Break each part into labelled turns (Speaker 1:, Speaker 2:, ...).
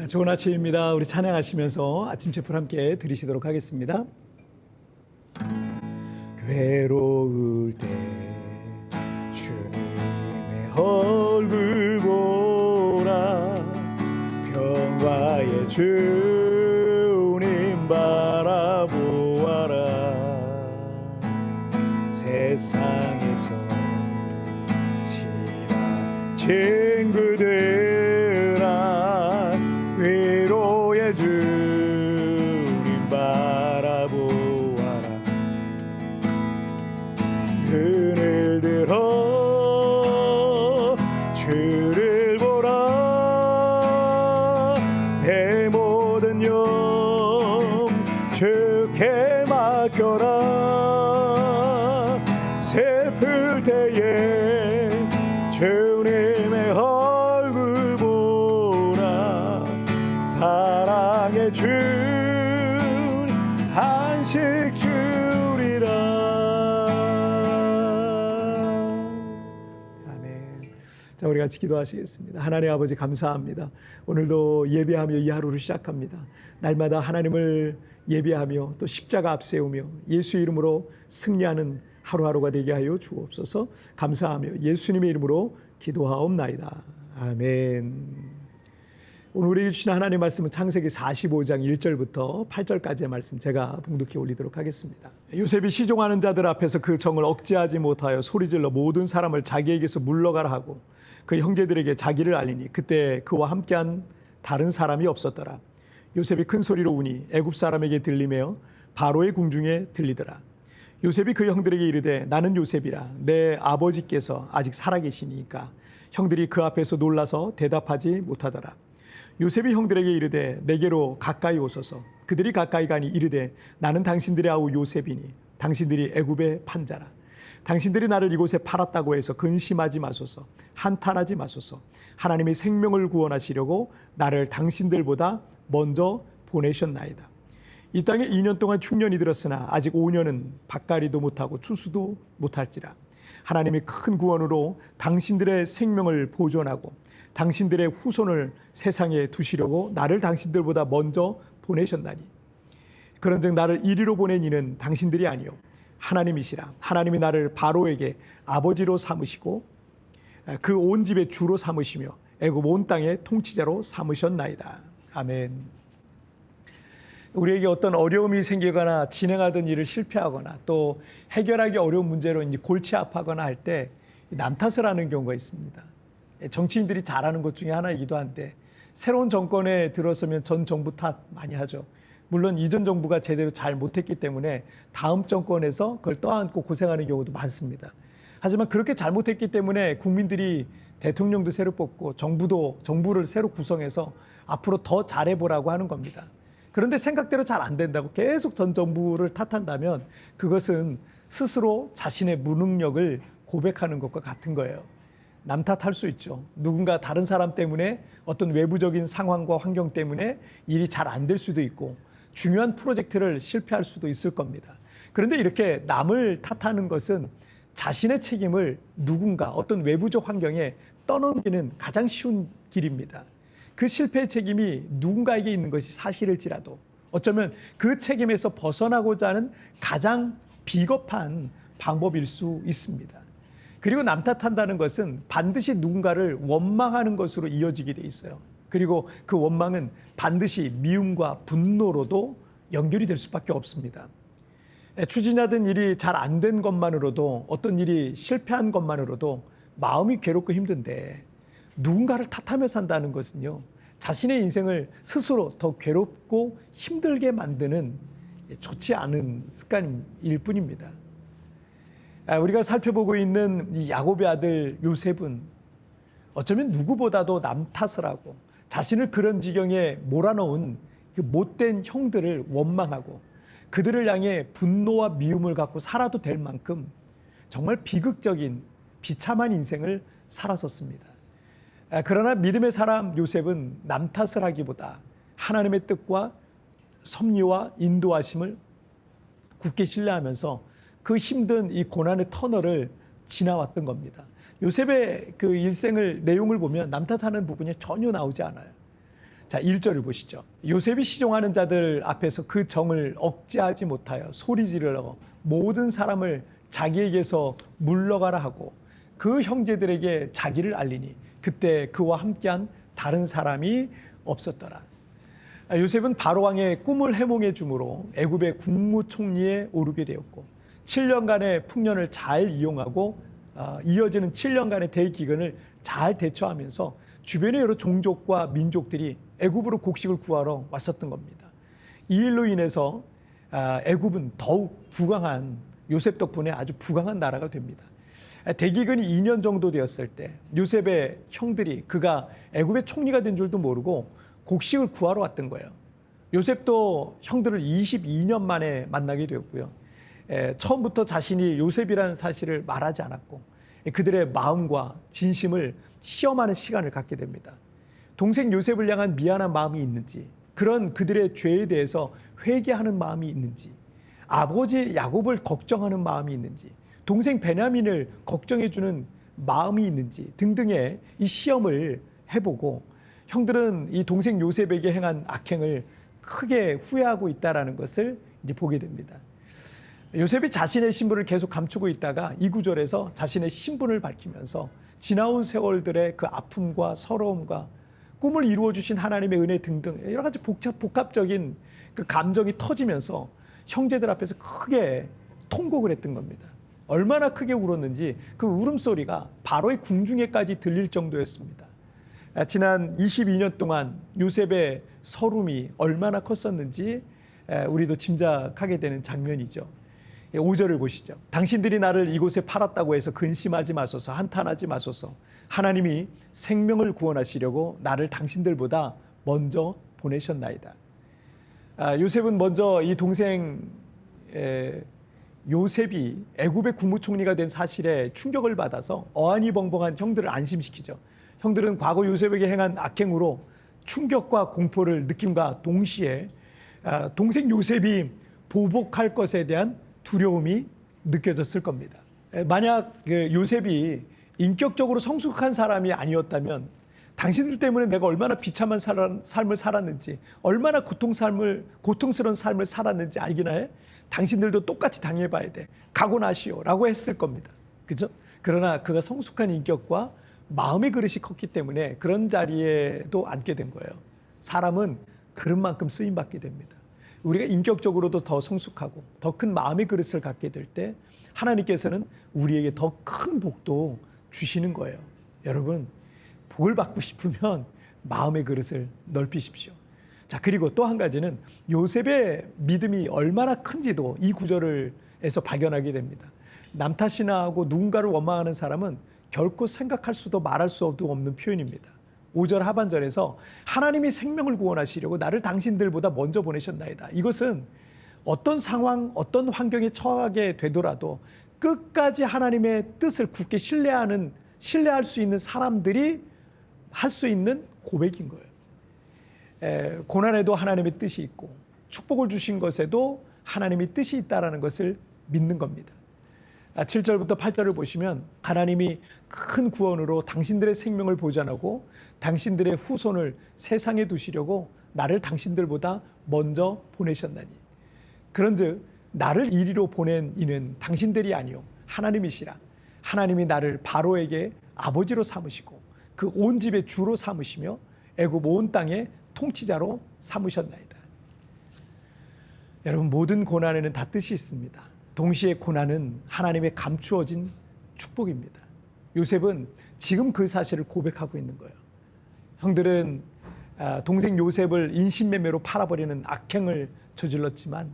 Speaker 1: 좋은 아침입니다. 우리 찬양하시면서 아침 제풀 함께 들으시도록 하겠습니다. 괴로울 때 주님의 얼굴 보라, 평화의 주님 바라보아라. 세상에서 친한 친구들아, 위로의 주님 바라보아라. 눈을 들어 주를 보라, 내 모든 영 주께 맡겨라. 슬플 때에 주님의 얼굴 보라, 사랑의 주 안식 주리라. 아멘. 자, 우리 같이 기도하시겠습니다. 하나님 아버지, 감사합니다. 오늘도 예배하며 이 하루를 시작합니다. 날마다 하나님을 예배하며 또 십자가 앞세우며 예수 이름으로 승리하는 하루하루가 되게 하여 주옵소서. 감사하며 예수님의 이름으로 기도하옵나이다. 아멘. 오늘 우리에게 주신 하나님의 말씀은 창세기 45장 1절부터 8절까지의 말씀 제가 봉독해 올리도록 하겠습니다. 요셉이 시종하는 자들 앞에서 그 정을 억제하지 못하여 소리질러 모든 사람을 자기에게서 물러가라 하고 그 형제들에게 자기를 알리니 그때 그와 함께한 다른 사람이 없었더라. 요셉이 큰 소리로 우니 애굽 사람에게 들리며 바로의 궁중에 들리더라. 요셉이 그 형들에게 이르되 나는 요셉이라, 내 아버지께서 아직 살아계시니까. 형들이 그 앞에서 놀라서 대답하지 못하더라. 요셉이 형들에게 이르되 내게로 가까이 오소서. 그들이 가까이 가니 이르되 나는 당신들의 아우 요셉이니 당신들이 애굽의 판자라. 당신들이 나를 이곳에 팔았다고 해서 근심하지 마소서, 한탄하지 마소서. 하나님이 생명을 구원하시려고 나를 당신들보다 먼저 보내셨나이다. 이 땅에 2년 동안 충년이 들었으나 아직 5년은 밭갈이도 못하고 추수도 못할지라. 하나님이 큰 구원으로 당신들의 생명을 보존하고 당신들의 후손을 세상에 두시려고 나를 당신들보다 먼저 보내셨나니, 그런즉 나를 이리로 보낸 이는 당신들이 아니요 하나님이시라. 하나님이 나를 바로에게 아버지로 삼으시고 그 온 집의 주로 삼으시며 애굽 온 땅의 통치자로 삼으셨나이다. 아멘. 우리에게 어떤 어려움이 생기거나 진행하던 일을 실패하거나 또 해결하기 어려운 문제로 이제 골치 아파하거나 할 때 남 탓을 하는 경우가 있습니다. 정치인들이 잘하는 것 중에 하나이기도 한데, 새로운 정권에 들어서면 전 정부 탓 많이 하죠. 물론 이전 정부가 제대로 잘 못했기 때문에 다음 정권에서 그걸 떠안고 고생하는 경우도 많습니다. 하지만 그렇게 잘못했기 때문에 국민들이 대통령도 새로 뽑고 정부를 새로 구성해서 앞으로 더 잘해보라고 하는 겁니다. 그런데 생각대로 잘 안 된다고 계속 전 정부를 탓한다면 그것은 스스로 자신의 무능력을 고백하는 것과 같은 거예요. 남 탓할 수 있죠. 누군가 다른 사람 때문에 어떤 외부적인 상황과 환경 때문에 일이 잘 안 될 수도 있고 중요한 프로젝트를 실패할 수도 있을 겁니다. 그런데 이렇게 남을 탓하는 것은 자신의 책임을 누군가 어떤 외부적 환경에 떠넘기는 가장 쉬운 길입니다. 그 실패의 책임이 누군가에게 있는 것이 사실일지라도 어쩌면 그 책임에서 벗어나고자 하는 가장 비겁한 방법일 수 있습니다. 그리고 남 탓한다는 것은 반드시 누군가를 원망하는 것으로 이어지게 돼 있어요. 그리고 그 원망은 반드시 미움과 분노로도 연결이 될 수밖에 없습니다. 추진하던 일이 잘 안 된 것만으로도, 어떤 일이 실패한 것만으로도 마음이 괴롭고 힘든데 누군가를 탓하며 산다는 것은요, 자신의 인생을 스스로 더 괴롭고 힘들게 만드는 좋지 않은 습관일 뿐입니다. 우리가 살펴보고 있는 이 야곱의 아들 요셉은 어쩌면 누구보다도 남 탓을 하고 자신을 그런 지경에 몰아넣은 그 못된 형들을 원망하고 그들을 향해 분노와 미움을 갖고 살아도 될 만큼 정말 비극적인 비참한 인생을 살았었습니다. 그러나 믿음의 사람 요셉은 남 탓을 하기보다 하나님의 뜻과 섭리와 인도하심을 굳게 신뢰하면서 그 힘든 이 고난의 터널을 지나왔던 겁니다. 요셉의 그 일생을 내용을 보면 남 탓하는 부분이 전혀 나오지 않아요. 자, 1절을 보시죠. 요셉이 시종하는 자들 앞에서 그 정을 억제하지 못하여 소리 지르러 모든 사람을 자기에게서 물러가라 하고 그 형제들에게 자기를 알리니 그때 그와 함께한 다른 사람이 없었더라. 요셉은 바로왕의 꿈을 해몽해 주므로 애굽의 국무총리에 오르게 되었고 7년간의 풍년을 잘 이용하고 이어지는 7년간의 대기근을 잘 대처하면서 주변의 여러 종족과 민족들이 애굽으로 곡식을 구하러 왔었던 겁니다. 이 일로 인해서 애굽은 더욱 부강한, 요셉 덕분에 아주 부강한 나라가 됩니다. 대기근이 2년 정도 되었을 때 요셉의 형들이 그가 애굽의 총리가 된 줄도 모르고 곡식을 구하러 왔던 거예요. 요셉도 형들을 22년 만에 만나게 되었고요. 처음부터 자신이 요셉이라는 사실을 말하지 않았고 그들의 마음과 진심을 시험하는 시간을 갖게 됩니다. 동생 요셉을 향한 미안한 마음이 있는지, 그런 그들의 죄에 대해서 회개하는 마음이 있는지, 아버지 야곱을 걱정하는 마음이 있는지, 동생 베냐민을 걱정해주는 마음이 있는지 등등의 이 시험을 해보고 형들은 이 동생 요셉에게 행한 악행을 크게 후회하고 있다는 것을 이제 보게 됩니다. 요셉이 자신의 신분을 계속 감추고 있다가 이 구절에서 자신의 신분을 밝히면서 지나온 세월들의 그 아픔과 서러움과 꿈을 이루어 주신 하나님의 은혜 등등 여러 가지 복합적인 그 감정이 터지면서 형제들 앞에서 크게 통곡을 했던 겁니다. 얼마나 크게 울었는지 그 울음소리가 바로의 궁중에까지 들릴 정도였습니다. 지난 22년 동안 요셉의 서름이 얼마나 컸었는지 우리도 짐작하게 되는 장면이죠. 5절을 보시죠. 당신들이 나를 이곳에 팔았다고 해서 근심하지 마소서, 한탄하지 마소서. 하나님이 생명을 구원하시려고 나를 당신들보다 먼저 보내셨나이다. 요셉은 먼저 이 동생 요셉이 애굽의 국무총리가 된 사실에 충격을 받아서 어안이벙벙한 형들을 안심시키죠. 형들은 과거 요셉에게 행한 악행으로 충격과 공포를 느낌과 동시에 동생 요셉이 보복할 것에 대한 두려움이 느껴졌을 겁니다. 만약 요셉이 인격적으로 성숙한 사람이 아니었다면 당신들 때문에 내가 얼마나 비참한 삶을 살았는지, 얼마나 고통스러운 삶을 살았는지 알기나 해? 당신들도 똑같이 당해봐야 돼. 각오나시오 라고 했을 겁니다. 그죠? 그러나 그가 성숙한 인격과 마음의 그릇이 컸기 때문에 그런 자리에도 앉게 된 거예요. 사람은 그릇만큼 쓰임받게 됩니다. 우리가 인격적으로도 더 성숙하고 더 큰 마음의 그릇을 갖게 될 때 하나님께서는 우리에게 더 큰 복도 주시는 거예요. 여러분, 복을 받고 싶으면 마음의 그릇을 넓히십시오. 자, 그리고 또 한 가지는 요셉의 믿음이 얼마나 큰지도 이 구절에서 발견하게 됩니다. 남 탓이나 하고 누군가를 원망하는 사람은 결코 생각할 수도 말할 수도 없는 표현입니다. 5절 하반절에서 하나님이 생명을 구원하시려고 나를 당신들보다 먼저 보내셨나이다. 이것은 어떤 상황, 어떤 환경에 처하게 되더라도 끝까지 하나님의 뜻을 굳게 신뢰할 수 있는 사람들이 할 수 있는 고백인 거예요. 고난에도 하나님의 뜻이 있고 축복을 주신 것에도 하나님의 뜻이 있다는 것을 믿는 겁니다. 7절부터 8절을 보시면 하나님이 큰 구원으로 당신들의 생명을 보전하고 당신들의 후손을 세상에 두시려고 나를 당신들보다 먼저 보내셨나니 그런즉 나를 이리로 보낸 이는 당신들이 아니요 하나님이시라. 하나님이 나를 바로에게 아버지로 삼으시고 그 온 집의 주로 삼으시며 애굽 온 땅의 통치자로 삼으셨나이다. 여러분, 모든 고난에는 다 뜻이 있습니다. 동시에 고난은 하나님의 감추어진 축복입니다. 요셉은 지금 그 사실을 고백하고 있는 거예요. 형들은 동생 요셉을 인신매매로 팔아버리는 악행을 저질렀지만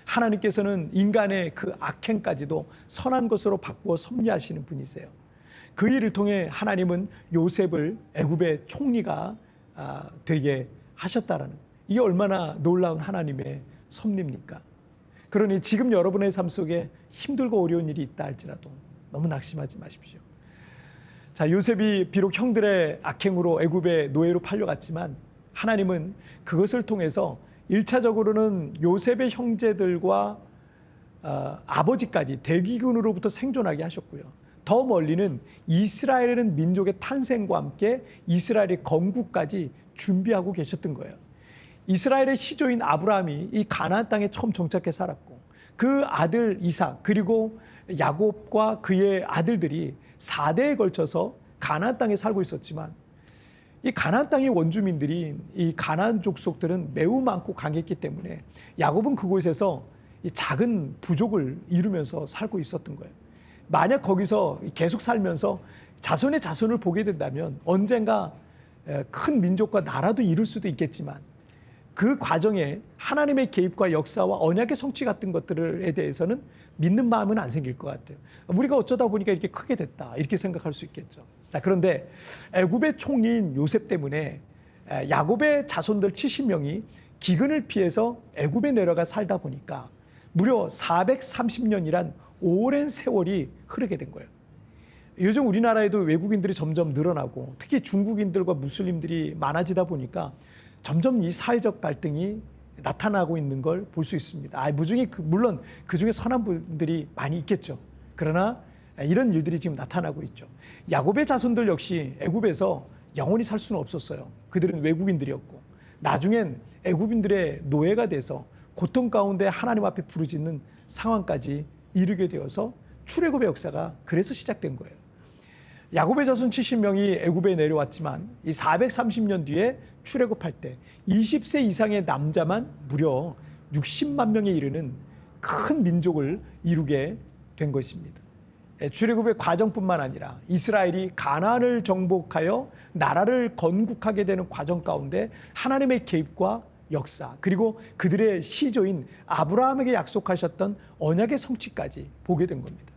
Speaker 1: 하나님께서는 인간의 그 악행까지도 선한 것으로 바꾸어 섭리하시는 분이세요. 그 일을 통해 하나님은 요셉을 애굽의 총리가 되게 하셨다라는, 이게 얼마나 놀라운 하나님의 섭리입니까? 그러니 지금 여러분의 삶 속에 힘들고 어려운 일이 있다 할지라도 너무 낙심하지 마십시오. 자, 요셉이 비록 형들의 악행으로 애굽의 노예로 팔려갔지만 하나님은 그것을 통해서 1차적으로는 요셉의 형제들과 아버지까지 대기근으로부터 생존하게 하셨고요. 더 멀리는 이스라엘이라는 민족의 탄생과 함께 이스라엘의 건국까지 준비하고 계셨던 거예요. 이스라엘의 시조인 아브라함이 이 가나안 땅에 처음 정착해 살았고 그 아들 이삭 그리고 야곱과 그의 아들들이 4대에 걸쳐서 가나안 땅에 살고 있었지만 이 가나안 땅의 원주민들이 이 가나안 족속들은 매우 많고 강했기 때문에 야곱은 그곳에서 이 작은 부족을 이루면서 살고 있었던 거예요. 만약 거기서 계속 살면서 자손의 자손을 보게 된다면 언젠가 큰 민족과 나라도 이룰 수도 있겠지만 그 과정에 하나님의 개입과 역사와 언약의 성취 같은 것들에 대해서는 믿는 마음은 안 생길 것 같아요. 우리가 어쩌다 보니까 이렇게 크게 됐다 이렇게 생각할 수 있겠죠. 자, 그런데 애굽의 총리인 요셉 때문에 야곱의 자손들 70명이 기근을 피해서 애굽에 내려가 살다 보니까 무려 430년이란 오랜 세월이 흐르게 된 거예요. 요즘 우리나라에도 외국인들이 점점 늘어나고 특히 중국인들과 무슬림들이 많아지다 보니까 점점 이 사회적 갈등이 나타나고 있는 걸 볼 수 있습니다. 물론 그 중에 선한 분들이 많이 있겠죠. 그러나 이런 일들이 지금 나타나고 있죠. 야곱의 자손들 역시 애굽에서 영원히 살 수는 없었어요. 그들은 외국인들이었고 나중엔 애굽인들의 노예가 돼서 고통 가운데 하나님 앞에 부르짖는 상황까지 이르게 되어서 출애굽의 역사가 그래서 시작된 거예요. 야곱의 자손 70명이 애굽에 내려왔지만 이 430년 뒤에 출애굽할 때 20세 이상의 남자만 무려 60만 명에 이르는 큰 민족을 이루게 된 것입니다. 출애굽의 과정뿐만 아니라 이스라엘이 가나안을 정복하여 나라를 건국하게 되는 과정 가운데 하나님의 개입과 역사 그리고 그들의 시조인 아브라함에게 약속하셨던 언약의 성취까지 보게 된 겁니다.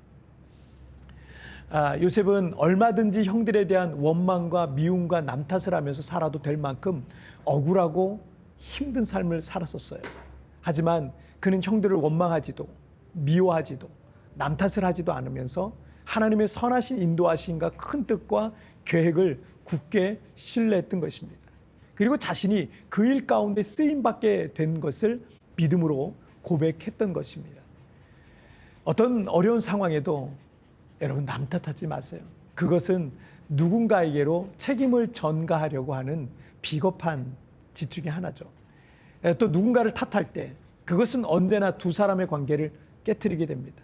Speaker 1: 요셉은 얼마든지 형들에 대한 원망과 미움과 남탓을 하면서 살아도 될 만큼 억울하고 힘든 삶을 살았었어요. 하지만 그는 형들을 원망하지도 미워하지도 남탓을 하지도 않으면서 하나님의 선하신 인도하심과 큰 뜻과 계획을 굳게 신뢰했던 것입니다. 그리고 자신이 그 일 가운데 쓰임받게 된 것을 믿음으로 고백했던 것입니다. 어떤 어려운 상황에도 여러분 남탓하지 마세요. 그것은 누군가에게로 책임을 전가하려고 하는 비겁한 짓 중에 하나죠. 또 누군가를 탓할 때 그것은 언제나 두 사람의 관계를 깨트리게 됩니다.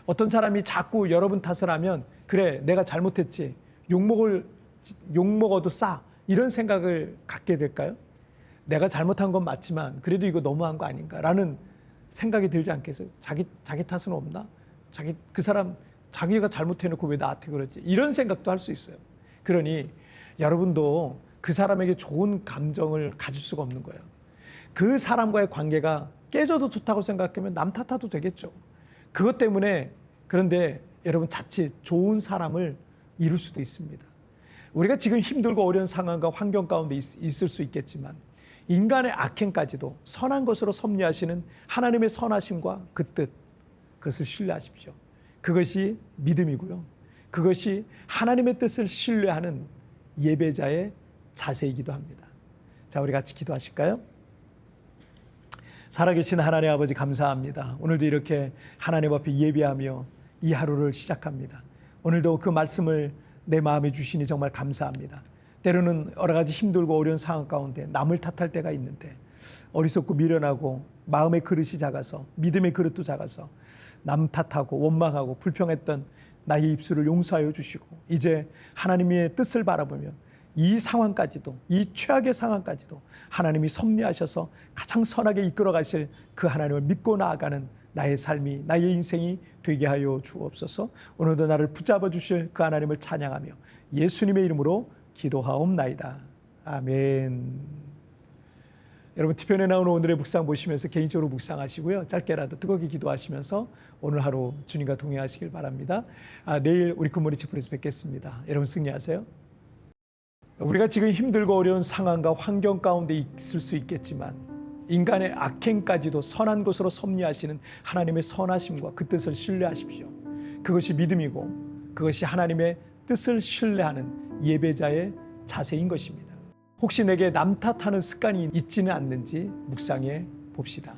Speaker 1: 어떤 사람이 자꾸 여러분 탓을 하면 그래 내가 잘못했지 욕먹어도 싸 이런 생각을 갖게 될까요? 내가 잘못한 건 맞지만 그래도 이거 너무한 거 아닌가라는 생각이 들지 않겠어요? 자기 탓은 없나? 그 사람 자기가 잘못해놓고 왜 나한테 그러지? 이런 생각도 할 수 있어요. 그러니 여러분도 그 사람에게 좋은 감정을 가질 수가 없는 거예요. 그 사람과의 관계가 깨져도 좋다고 생각하면 남 탓해도 되겠죠. 그것 때문에 그런데 여러분 자칫 좋은 사람을 이룰 수도 있습니다. 우리가 지금 힘들고 어려운 상황과 환경 가운데 있을 수 있겠지만 인간의 악행까지도 선한 것으로 섭리하시는 하나님의 선하심과 그 뜻, 그것을 신뢰하십시오. 그것이 믿음이고요. 그것이 하나님의 뜻을 신뢰하는 예배자의 자세이기도 합니다. 자, 우리 같이 기도하실까요? 살아계신 하나님 아버지 감사합니다. 오늘도 이렇게 하나님 앞에 예배하며 이 하루를 시작합니다. 오늘도 그 말씀을 내 마음에 주시니 정말 감사합니다. 때로는 여러 가지 힘들고 어려운 상황 가운데 남을 탓할 때가 있는데 어리석고 미련하고 마음의 그릇이 작아서 믿음의 그릇도 작아서 남 탓하고 원망하고 불평했던 나의 입술을 용서하여 주시고 이제 하나님의 뜻을 바라보며 이 상황까지도 이 최악의 상황까지도 하나님이 섭리하셔서 가장 선하게 이끌어 가실 그 하나님을 믿고 나아가는 나의 삶이 나의 인생이 되게 하여 주옵소서. 오늘도 나를 붙잡아 주실 그 하나님을 찬양하며 예수님의 이름으로 기도하옵나이다. 아멘. 여러분 티편에 나오는 오늘의 묵상 보시면서 개인적으로 묵상하시고요. 짧게라도 뜨겁게 기도하시면서 오늘 하루 주님과 동행하시길 바랍니다. 내일 우리 굿모닝 채플에서 뵙겠습니다. 여러분 승리하세요. 우리가 지금 힘들고 어려운 상황과 환경 가운데 있을 수 있겠지만 인간의 악행까지도 선한 것으로 섭리하시는 하나님의 선하심과 그 뜻을 신뢰하십시오. 그것이 믿음이고 그것이 하나님의 뜻을 신뢰하는 예배자의 자세인 것입니다. 혹시 내게 남 탓하는 습관이 있지는 않는지 묵상해 봅시다.